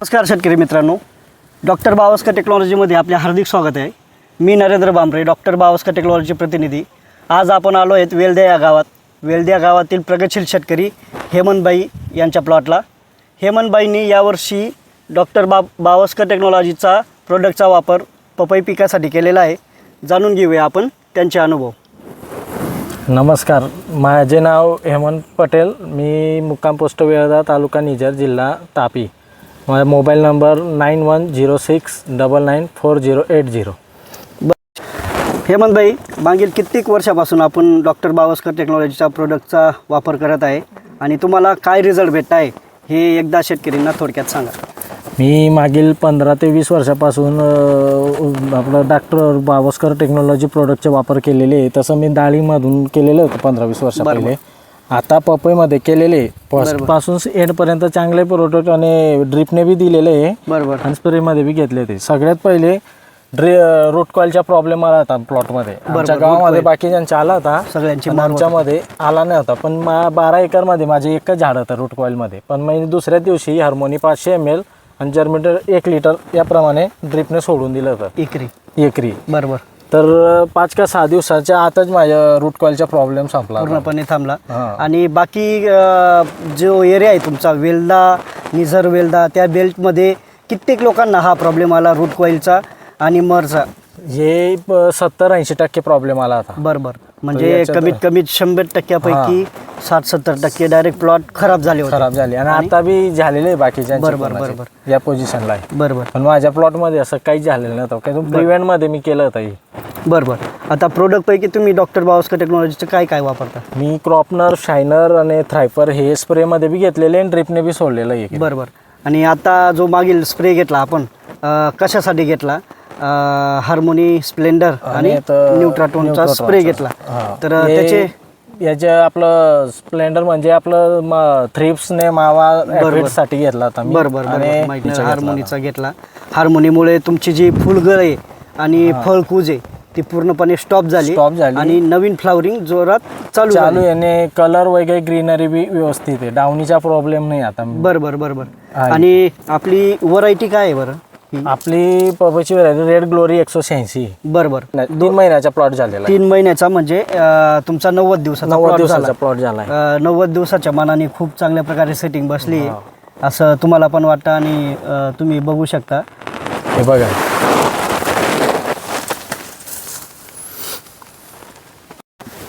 नमस्कार शेतकरी मित्रांनो, डॉक्टर बावस्कर टेक्नॉलॉजीमध्ये आपले हार्दिक स्वागत आहे। मी नरेंद्र बांबरे, डॉक्टर बावस्कर टेक्नॉलॉजी प्रतिनिधी। आज आपण आलो आहेत वेल्दे या गावात। वेल्दे या गावातील प्रगतशील शेतकरी हेमंतबाई यांच्या प्लॉटला। हेमंतबाईंनी यावर्षी डॉक्टर बावस्कर टेक्नॉलॉजीचा प्रोडक्टचा वापर पपई पिकासाठी केलेला आहे। जाणून घेऊया आपण त्यांचे अनुभव। नमस्कार, माझे नाव हेमंत पटेल। मी मुक्काम पोस्ट वेळदा, तालुका निजर, जिल्हा तापी। माझा मोबाईल नंबर 9106994080। हेमंतबाई, मागील कित्येक वर्षापासून आपण डॉक्टर बावस्कर टेक्नॉलॉजीचा प्रोडक्टचा वापर करत आहे आणि तुम्हाला काय रिझल्ट भेटत आहे हे एकदा शेतकऱ्यांना थोडक्यात सांगा। मी मागील 15 ते 20 वर्षापासून आपलं डॉक्टर बावस्कर टेक्नॉलॉजी प्रोडक्टचे वापर केलेले आहे। तसं मी डाळीमधून केलेलं होतं 15-20 वर्षा पहिले। आता पपईमध्ये केलेले फर्स्टपासून एंडपर्यंत चांगले प्रोडक्ट आणि ड्रिपने बी दिलेले आहे बरोबर, आणि स्प्रेमध्ये बी घेतले ते। सगळ्यात पहिले रूट कॉलचा प्रॉब्लेम आला होता प्लॉटमध्ये। आमच्या गावामध्ये बाकीच्यांचा आला होता, सगळ्यांची आमच्यामध्ये आला नाही होता। पण 12 एकरमध्ये माझे एकच झाड होतं रूट कॉइलमध्ये। पण मी दुसऱ्या दिवशी हार्मोनी 500 ml आणि जर्मिटर 1 लिटर याप्रमाणे ड्रिपने सोडून दिलं होतं एकरी। बरोबर। तर 5 का 6 दिवसाच्या आतच माझ्या रूट कॉइलचा प्रॉब्लेम संपला, पूर्णपणे थांबला। आणि बाकी जो एरिया आहे तुमचा वेल्दा, निझर वेल्दा, त्या बेल्टमध्ये कित्येक लोकांना हा प्रॉब्लेम आला रूट कॉइलचा आणि मरचा। हे 70-80% प्रॉब्लेम आला होता। बरोबर, म्हणजे कमीत कमी 100%पैकी 60-70% डायरेक्ट प्लॉट खराब झाले आणि आता बी झालेले बाकीच्या। बरोबर या पोझिशनला आहे। बरोबर, पण माझ्या प्लॉटमध्ये असं काहीच झालेलं नव्हतं, कारण प्रिव्हेंटमध्ये मी केलं होतं। बरोबर। आता प्रोडक्ट पैकी तुम्ही डॉक्टर बावस्कर टेक्नॉलॉजीचं काय काय वापरता? मी क्रॉपनर, शायनर आणि थ्रायपर हे स्प्रेमध्ये बी घेतलेले आणि ड्रिपने बी सोडलेलं आहे। बरोबर। आणि आता जो मागील स्प्रे घेतला आपण, कशासाठी घेतला? हार्मोनी, स्प्लेंडर आणि न्यूट्राटोनचा स्प्रे घेतला। तर याचे आपलं स्प्लेंडर म्हणजे आपलं थ्रिप्सने मावा साठी घेतला होता मी। बरोबर, आणि हार्मोनीचा घेतला। हार्मोनीमुळे तुमची जी फुलगळ आहे आणि फळकूज आहे ती पूर्णपणे स्टॉप झाली आणि नवीन फ्लावरिंग जोरात चालू आहे। कलर वगैरे ग्रीनरी बी व्यवस्थित आहे, डाउनीचा प्रॉब्लेम नाही आता। बरोबर। आणि आपली व्हरायटी काय आहे बरं? आपली पपईची व्हरायटी रेड ग्लोरी 186। बरोबर। 3 महिन्याचा प्लॉट झालेला। 3 महिन्याचा म्हणजे तुमचा 90 दिवसाचा प्लॉट झाला। 90 दिवसाच्या मानाने खूप चांगल्या प्रकारे सेटिंग बसली असं तुम्हाला पण वाटतं आणि तुम्ही बघू शकता। हे बघा,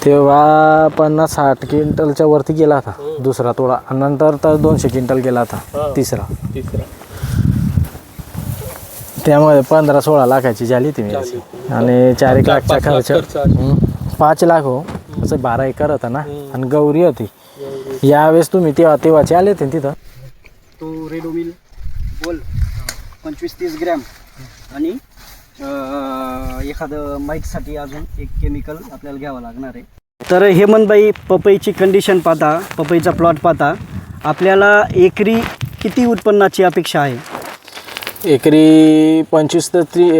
तेव्हा 50-60 क्विंटलच्या वरती गेला होता दुसरा तोडा, नंतर तर 200 क्विंटल गेला होता तिसरा। त्यामुळे 15-16 लाखाची झाली ती आणि 4 लाखचा खर्च। 5 लाख हो, असं 12 एकर होता ना आणि गौरी होती। यावेळेस तुम्ही तेव्हाचे आले होते तिथं। तो रेडोमिल बोल 25-30 ग्रॅम आणि एखादं माईटसाठी अजून एक केमिकल आपल्याला घ्यावं लागणार आहे। तर हेमंतबाई, पपईची कंडिशन पाहता, पपईचा प्लॉट पाहता, आपल्याला एकरी किती उत्पन्नाची अपेक्षा आहे? एकरी 25 ते 30,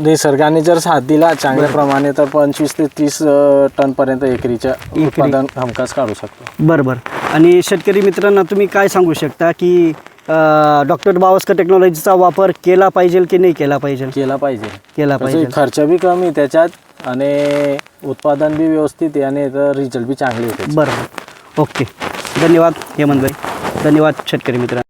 निसर्गाने जर साथ दिला चांगल्या प्रमाणे तर 25 ते 30 टन पर्यंत एकरीच्या उत्पादन हमखास काढू शकतो। बरोबर। आणि शेतकरी मित्रांना तुम्ही काय सांगू शकता की डॉक्टर बावस्कर टेक्नॉलॉजीचा वापर केला पाहिजे की नाही केला पाहिजे? केला पाहिजे। खर्च बी कमी त्याच्यात आणि उत्पादन बी व्यवस्थित आहे आणि रिझल्ट बी चांगले होते। बरोबर। ओके, धन्यवाद हेमंतबाई, धन्यवाद शेतकरी मित्रांनो।